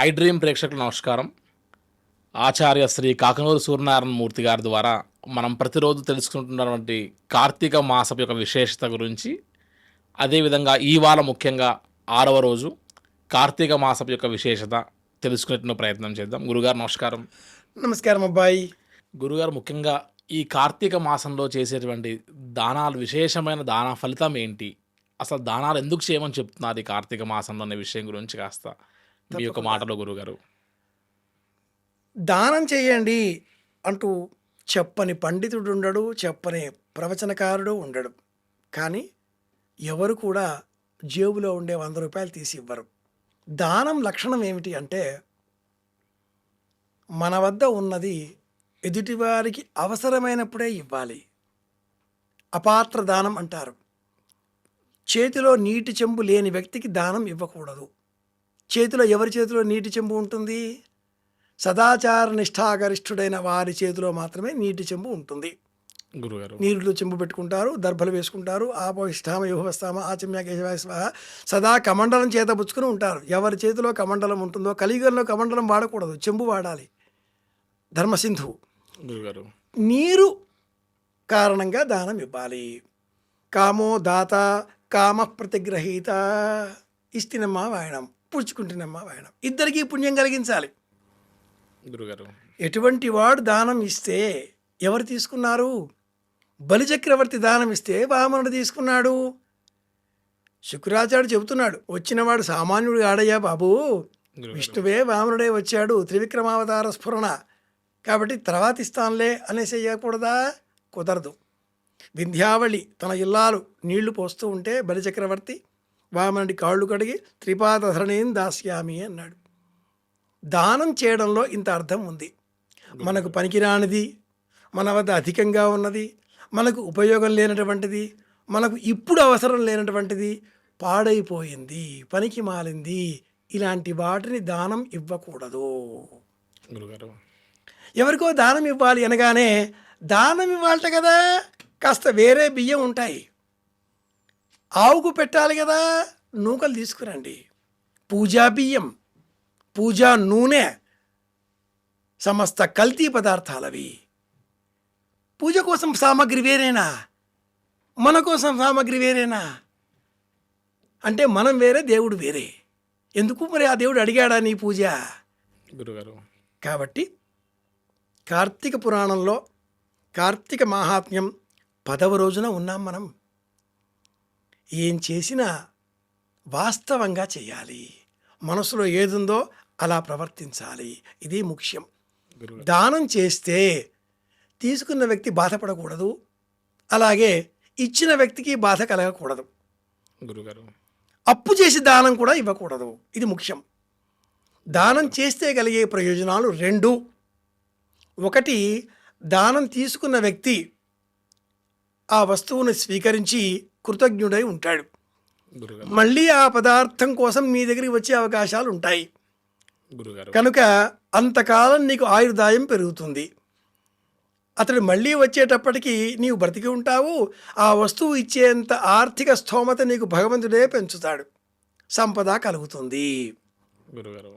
I dream ప్రేక్షకులకు నమస్కారం. ఆచార్య శ్రీ కాకనూరు సూర్యనారాయణ మూర్తి గారి ద్వారా మనం ప్రతిరోజు తెలుసుకుంటున్నటువంటి కార్తీక మాసపు యొక్క విశేషత గురించి, అదేవిధంగా ఇవాళ ముఖ్యంగా 6వ రోజు కార్తీక మాసపు యొక్క విశేషత తెలుసుకునే ప్రయత్నం చేద్దాం. గురుగారు నమస్కారం. నమస్కారం అబ్బాయి. గురుగారు, ముఖ్యంగా ఈ కార్తీక మాసంలో చేసేటువంటి దానాలు, విశేషమైన దాన ఫలితం ఏంటి? అసలు దానాలు ఎందుకు చేయమని చెప్తున్నారు ఈ కార్తీక మాసంలో అనే విషయం గురించి కాస్త మీ యొక్క తప్పకుండా. మాటలో గురుగారు. దానం చేయండి అంటూ చెప్పని పండితుడు ఉండడు, చెప్పని ప్రవచనకారుడు ఉండడు. కానీ ఎవరు కూడా జేబులో ఉండే 100 రూపాయలు తీసి ఇవ్వరు. దానం లక్షణం ఏమిటి అంటే, మన వద్ద ఉన్నది ఎదుటివారికి అవసరమైనప్పుడే ఇవ్వాలి. అపాత్ర దానం అంటారు. చేతిలో నీటి చెంబు లేని వ్యక్తికి దానం ఇవ్వకూడదు. ఎవరి చేతిలో నీటి చెంబు ఉంటుంది? సదాచార నిష్ఠాగరిష్ఠుడైన వారి చేతిలో మాత్రమే నీటి చెంబు ఉంటుంది. గురుగారు, నీరులో చెంబు పెట్టుకుంటారు, దర్భలు వేసుకుంటారు, ఆపోయిష్టామ యోహవస్తామ ఆచమ్య కేశవాయ స్వాహ సదా కమండలం చేత పుచ్చుకుని ఉంటారు. ఎవరి చేతిలో కమండలం ఉంటుందో, కలియుగంలో కమండలం వాడకూడదు, చెంబు వాడాలి. ధర్మసింధువు. గురుగారు, నీరు కారణంగా దానం ఇవ్వాలి. కామో దాత కామ ప్రతిగ్రహీత. ఇస్తినమ్మా వాయనం, పుచ్చుకుంటున్నమ్మా వాయనం, ఇద్దరికీ పుణ్యం కలిగించాలి. గురుగారు, ఎటువంటి వాడు దానం ఇస్తే ఎవరు తీసుకున్నారు? బలిచక్రవర్తి దానం ఇస్తే వామనుడు తీసుకున్నాడు. శుక్రాచార్యుడు చెబుతున్నాడు, వచ్చినవాడు సామాన్యుడు కాడయ్యా బాబు, గురుగారు, విష్ణువే వామనుడే వచ్చాడు, త్రివిక్రమావతార స్ఫురణ, కాబట్టి తర్వాత ఇస్తానులే అనేసి అయ్యకూడదా? కుదరదు. వింధ్యావళి తన ఇల్లాలు నీళ్లు పోస్తూ ఉంటే బలిచక్రవర్తి వామనుడి కాళ్ళు కడిగి త్రిపాదధరణీం దాస్యామి అన్నాడు. దానం చేయడంలో ఇంత అర్థం ఉంది. మనకు పనికిరానిది, మన వద్ద అధికంగా ఉన్నది, మనకు ఉపయోగం లేనటువంటిది, మనకు ఇప్పుడు అవసరం లేనటువంటిది, పాడైపోయింది, పనికి మాలింది, ఇలాంటి వాటిని దానం ఇవ్వకూడదు. గురుగారు, ఎవరికో దానం ఇవ్వాలి అనగానే, దానం ఇవ్వాలట కదా, కాస్త వేరే బియ్యం ఉంటాయి, ఆవుకు పెట్టాలి కదా, నూకలు తీసుకురండి. పూజా బియ్యం, పూజా నూనె, సమస్త కల్తీ పదార్థాలవి. పూజ కోసం సామాగ్రి వేరేనా? మన కోసం సామాగ్రి వేరేనా? అంటే మనం వేరే, దేవుడు వేరే. ఎందుకు మరి ఆ దేవుడు అడిగాడా నీ పూజ? గురుగారు, కాబట్టి కార్తీక పురాణంలో కార్తీక మాహాత్మ్యం 10వ రోజున ఉన్నాం మనం. ఏం చేసినా వాస్తవంగా చేయాలి, మనసులో ఏదుందో అలా ప్రవర్తించాలి, ఇది ముఖ్యం. గురుగారు, దానం చేస్తే తీసుకున్న వ్యక్తి బాధపడకూడదు, అలాగే ఇచ్చిన వ్యక్తికి బాధ కలగకూడదు. గురుగారు, అప్పు చేసి దానం కూడా ఇవ్వకూడదు, ఇది ముఖ్యం. దానం చేస్తే కలిగే ప్రయోజనాలు 2. ఒకటి, దానం తీసుకున్న వ్యక్తి ఆ వస్తువును స్వీకరించి కృతజ్ఞుడై ఉంటాడు. గురుగారు, మళ్ళీ ఆ పదార్థం కోసం నీ దగ్గరికి వచ్చే అవకాశాలు ఉంటాయి. గురుగారు, కనుక అంతకాలం నీకు ఆయుర్దాయం పెరుగుతుంది. అతడు మళ్ళీ వచ్చేటప్పటికి నీవు బ్రతికి ఉంటావు. ఆ వస్తువు ఇచ్చేంత ఆర్థిక స్థోమత నీకు భగవంతుడే పెంచుతాడు, సంపద కలుగుతుంది. గురుగారు,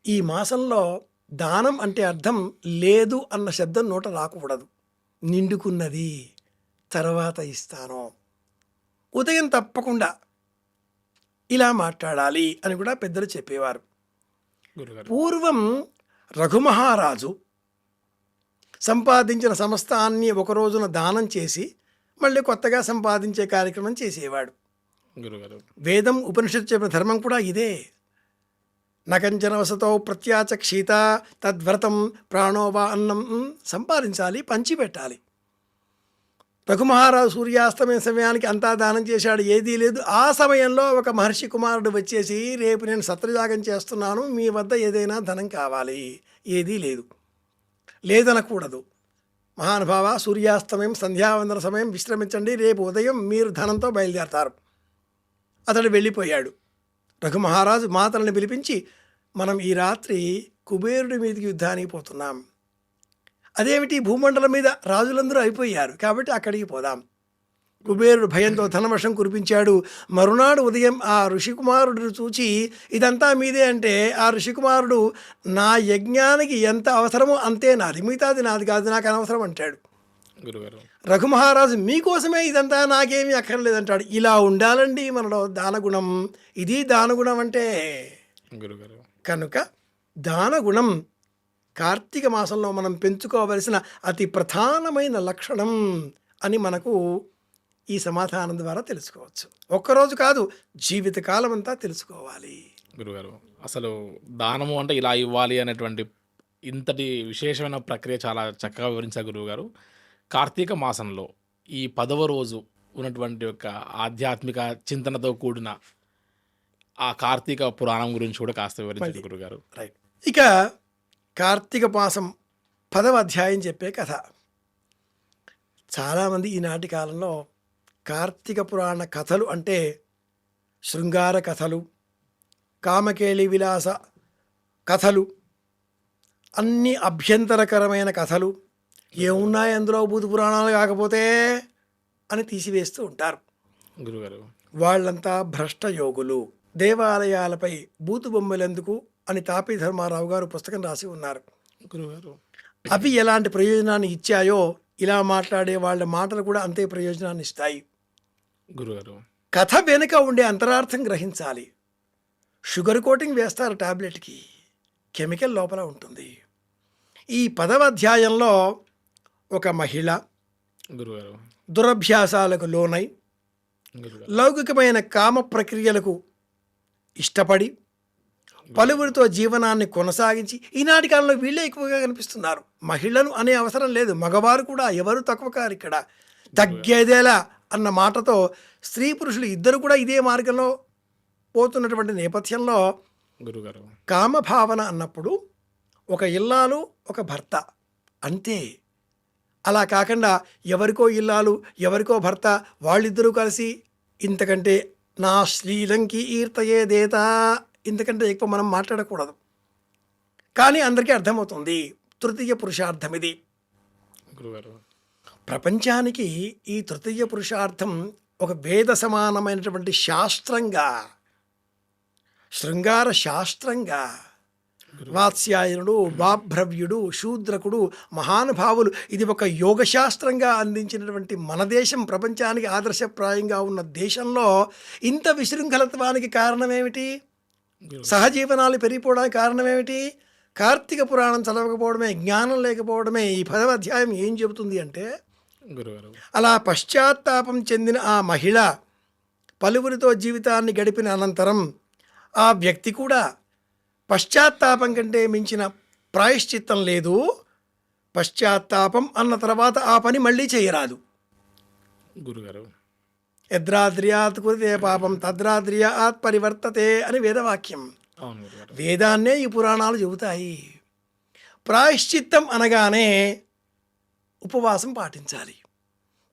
ఈ మాసంలో దానం అంటే అర్థం లేదు అన్న శబ్దం నోట రాకూడదు. నిండుకున్నది, తర్వాత ఇస్తాను, ఉదయం తప్పకుండా ఇలా మాట్లాడాలి అని కూడా పెద్దలు చెప్పేవారు. గురుగారు, పూర్వం రఘుమహారాజు సంపాదించిన సమస్తాన్ని ఒక రోజున దానం చేసి మళ్ళీ కొత్తగా సంపాదించే కార్యక్రమం చేసేవాడు. గురుగారు, వేదం ఉపనిషత్తు చెప్పిన ధర్మం కూడా ఇదే. నకంచన వసతో ప్రత్యాచక్షీత తద్వ్రతం ప్రాణోవా అన్నం. సంపాదించాలి, పంచిపెట్టాలి. రఘుమహారాజు సూర్యాస్తమయ సమయానికి అంతా దానం చేశాడు, ఏదీ లేదు. ఆ సమయంలో ఒక మహర్షి కుమారుడు వచ్చేసి, రేపు నేను సత్రయాగం చేస్తున్నాను, మీ వద్ద ఏదైనా ధనం కావాలి. ఏదీ లేదు, లేదనకూడదు. మహానుభావ, సూర్యాస్తమయం సంధ్యావందన సమయం, విశ్రమించండి, రేపు ఉదయం మీరు ధనంతో బయలుదేరతారు. అతడు వెళ్ళిపోయాడు. రఘుమహారాజు మాతలను పిలిపించి, మనం ఈ రాత్రి కుబేరుడి మీదకి యుద్ధానికి పోతున్నాం. అదేమిటి, భూమండలం మీద రాజులందరూ అయిపోయారు కాబట్టి అక్కడికి పోదాం. కుబేరుడు భయంతో ధనవర్షం కురిపించాడు. మరునాడు ఉదయం ఆ ఋషికుమారుడిని చూచి ఇదంతా మీదే అంటే ఆ ఋషికుమారుడు నా యజ్ఞానికి ఎంత అవసరమో అంతే నాది, మిగతాది నాది కాదు, నాకు అనవసరం అంటాడు. గురుగారు. రఘుమహారాజు మీకోసమే ఇదంతా, నాకేమీ అక్కర్లేదంటాడు. ఇలా ఉండాలండి మనలో దానగుణం. ఇది దానగుణం అంటే. గురుగారు. కనుక దానగుణం కార్తీక మాసంలో మనం పెంచుకోవలసిన అతి ప్రధానమైన లక్షణం అని మనకు ఈ సమాధానం ద్వారా తెలుసుకోవచ్చు. ఒక్కరోజు కాదు, జీవితకాలం అంతా తెలుసుకోవాలి. గురుగారు, అసలు దానము అంటే ఇలా ఇవ్వాలి అనేటువంటి ఇంతటి విశేషమైన ప్రక్రియ చాలా చక్కగా వివరించారు గురువుగారు. కార్తీక మాసంలో ఈ 10వ రోజు ఉన్నటువంటి యొక్క ఆధ్యాత్మిక చింతనతో కూడిన ఆ కార్తీక పురాణం గురించి కూడా కాస్త వివరించారు గురుగారు. రైట్. ఇక కార్తీక మాసం 10వ అధ్యాయం చెప్పే కథ. చాలామంది ఈనాటి కాలంలో కార్తీక పురాణ కథలు అంటే శృంగార కథలు, కామకేళి విలాస కథలు, అన్ని అభ్యంతరకరమైన కథలు, ఏమున్నాయి అందులో భూత పురాణాలు కాకపోతే అని తీసివేస్తూ ఉంటారు. గురుగారు, వాళ్ళంతా భ్రష్ట యోగులు. దేవాలయాలపై బూతు బొమ్మలెందుకు అని తాపీ ధర్మారావు గారు పుస్తకం రాసి ఉన్నారు. గురుగారు, అవి ఎలాంటి ప్రయోజనాన్ని ఇచ్చాయో ఇలా మాట్లాడే వాళ్ళ మాటలు కూడా అంతే ప్రయోజనాన్ని ఇస్తాయి. గురుగారు, కథ వెనుక ఉండే అంతరార్థం గ్రహించాలి. షుగర్ కోటింగ్ వేస్తారు టాబ్లెట్కి, కెమికల్ లోపల ఉంటుంది. ఈ 10వ అధ్యాయంలో ఒక మహిళ గురుగారు, దురభ్యాసాలకు లోనై గురుగారు, లౌకికమైన కామ ప్రక్రియలకు ఇష్టపడి పలువురితో జీవనాన్ని కొనసాగించి ఈనాటి కాలంలో వీళ్ళే ఎక్కువగా కనిపిస్తున్నారు. మహిళను అనే అవసరం లేదు, మగవారు కూడా ఎవరు తక్కువ కారు. ఇక్కడ తగ్గేదేలా అన్న మాటతో స్త్రీ పురుషులు ఇద్దరు కూడా ఇదే మార్గంలో పోతున్నటువంటి నేపథ్యంలో గురుగారు, కామభావన అన్నప్పుడు ఒక ఇల్లాలు ఒక భర్త అంతే. అలా కాకుండా ఎవరికో ఇల్లాలు ఎవరికో భర్త వాళ్ళిద్దరూ కలిసి ఇంతకంటే నా శ్రీలంకి ఈర్తయే దేత, ఇంతకంటే ఎక్కువ మనం మాట్లాడకూడదు. కానీ అందరికీ అర్థమవుతుంది తృతీయ పురుషార్థం ఇది. గురుగారు, ప్రపంచానికి ఈ తృతీయ పురుషార్థం ఒక వేద సమానమైనటువంటి శాస్త్రంగా, శృంగార శాస్త్రంగా వాత్స్యాయనుడు, బాభ్రవ్యుడు, శూద్రకుడు, మహానుభావులు ఇది ఒక యోగశాస్త్రంగా అందించినటువంటి మన దేశం ప్రపంచానికి ఆదర్శప్రాయంగా ఉన్న దేశంలో ఇంత విశృంఖలత్వానికి కారణమేమిటి? సహజీవనాలు పెరిగిపోవడానికి కారణమేమిటి? కార్తీక పురాణం చదవకపోవడమే, జ్ఞానం లేకపోవడమే. ఈ 10వ అధ్యాయం ఏం చెబుతుంది అంటే, గురుగారు, అలా పశ్చాత్తాపం చెందిన ఆ మహిళ పలువురితో జీవితాన్ని గడిపిన అనంతరం ఆ వ్యక్తి కూడా పశ్చాత్తాపం కంటే మించిన ప్రాయశ్చిత్తం లేదు. పశ్చాత్తాపం అన్న తర్వాత ఆ పని మళ్ళీ చేయరాదు. గురుగారు, యద్రాద్రియాత్ కురితే పాపం తద్రాద్రియాత్ పరివర్తతే అని వేదవాక్యం. అవును గురుగారు, వేదాన్నే ఈ పురాణాలు చెబుతాయి. ప్రాయశ్చిత్తం అనగానే ఉపవాసం పాటించాలి.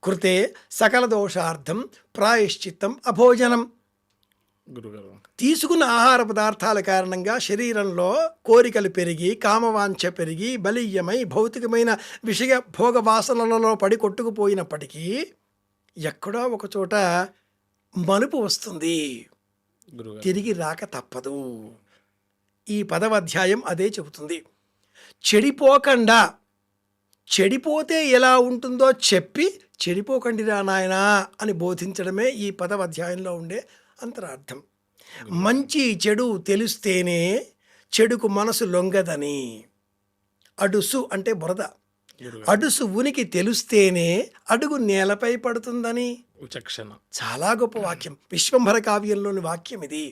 కృతే సకల దోషార్థం ప్రాయశ్చిత్తం అభోజనం. గురుగారు, తీసుకున్న ఆహార పదార్థాల కారణంగా శరీరంలో కోరికలు పెరిగి, కామవాంఛ పెరిగి, బలీయమై భౌతికమైన విషయ భోగ వాసనలలో పడి కొట్టుకుపోయినప్పటికీ ఎక్కడో ఒక చోట మలుపు వస్తుంది, గురుగారు, తిరిగి రాక తప్పదు. ఈ 10వ అధ్యాయం అదే చెబుతుంది. చెడిపోకుండా, చెడిపోతే ఎలా ఉంటుందో చెప్పి చెడిపోకండిరా నాయనా అని బోధించడమే ఈ 10వ అధ్యాయంలో ఉండే అంతరార్థం. మంచి చెడు తెలిస్తేనే చెడుకు మనసు లొంగదని. అడుసు అంటే బురద, గురుగారు, అడుసు ఉనికి తెలుస్తేనే అడుగు నేలపై పడుతుందని. విచక్షణ. చాలా గొప్ప వాక్యం, విశ్వంభర కావ్యంలోని వాక్యం ఇది.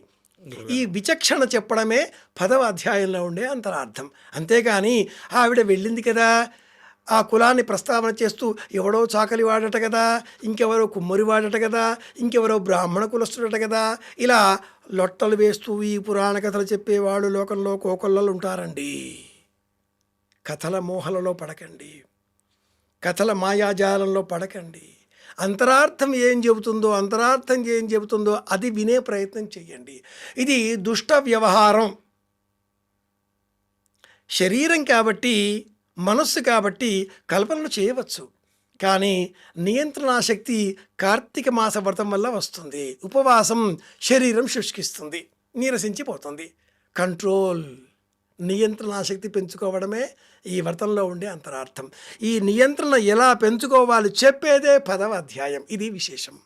గురుగారు, ఈ విచక్షణ చెప్పడమే 10వ అధ్యాయంలో ఉండే అంతరార్థం. అంతేగాని ఆవిడ వెళ్ళింది కదా, ఆ కులాన్ని ప్రస్తావన చేస్తూ ఎవడో చాకలి వాడట కదా, ఇంకెవరో కుమ్మరి వాడట కదా, ఇంకెవరో బ్రాహ్మణ కులస్తుడట కదా, ఇలా లొట్టలు వేస్తూ ఈ పురాణ కథలు చెప్పేవాళ్ళు లోకంలో కోకొల్లలు ఉంటారండి. కథల మోహలలో పడకండి, కథల మాయాజాలంలో పడకండి. అంతరార్థం ఏం చెబుతుందో అది వినే ప్రయత్నం చేయండి. ఇది దుష్ట వ్యవహారం. శరీరం కాబట్టి, మనస్సు కాబట్టి కల్పనలు చేయవచ్చు. కానీ నియంత్రణా శక్తి కార్తీక మాస వ్రతం వల్ల వస్తుంది. ఉపవాసం శరీరం శుష్కిస్తుంది, నీరసించిపోతుంది. కంట్రోల్, నియంత్రణా శక్తి పెంచుకోవడమే ఈ వ్రతంలో ఉండే అంతరార్థం. ఈ నియంత్రణ ఎలా పెంచుకోవాలి చెప్పేదే 10వ అధ్యాయం. ఇది విశేషం.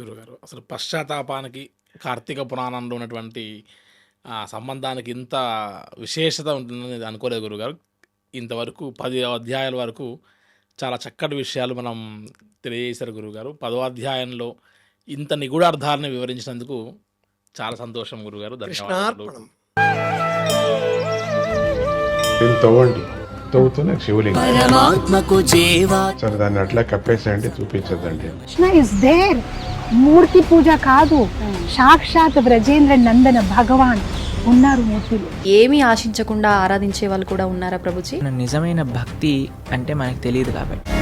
గురుగారు, అసలు పశ్చాత్తాపానికి కార్తీక పురాణంలో ఉన్నటువంటి సంబంధానికి ఇంత విశేషత ఉంటుందని అనుకోలేదు గురుగారు. ఇంతవరకు 10 అధ్యాయాల వరకు చాలా చక్కటి విషయాలు మనం తెలియజేశారు గురుగారు. 10వ అధ్యాయంలో ఇంత నిగూఢార్థాలను వివరించినందుకు చాలా సంతోషం గురుగారు. ధన్యవాదాలు. కృష్ణార్పణం. దీన్ని తవ్వండి, తవ్వుతూనే శివలింగం. పరమాత్మకు జీవా సరే, దాన్ని అట్లా కప్పేసేయండి, చూపించదండి. Krishna is there. మూర్తి పూజ కాదు, సాక్షాత్ బ్రజేంద్ర నందన భగవాన్ ఉన్నారు మూర్తిలో. ఏమీ ఆశించకుండా ఆరాధించే వాళ్ళు కూడా ఉన్నారా ప్రభుజీ? నిజమైన భక్తి అంటే మనకు తెలియదు కాబట్టి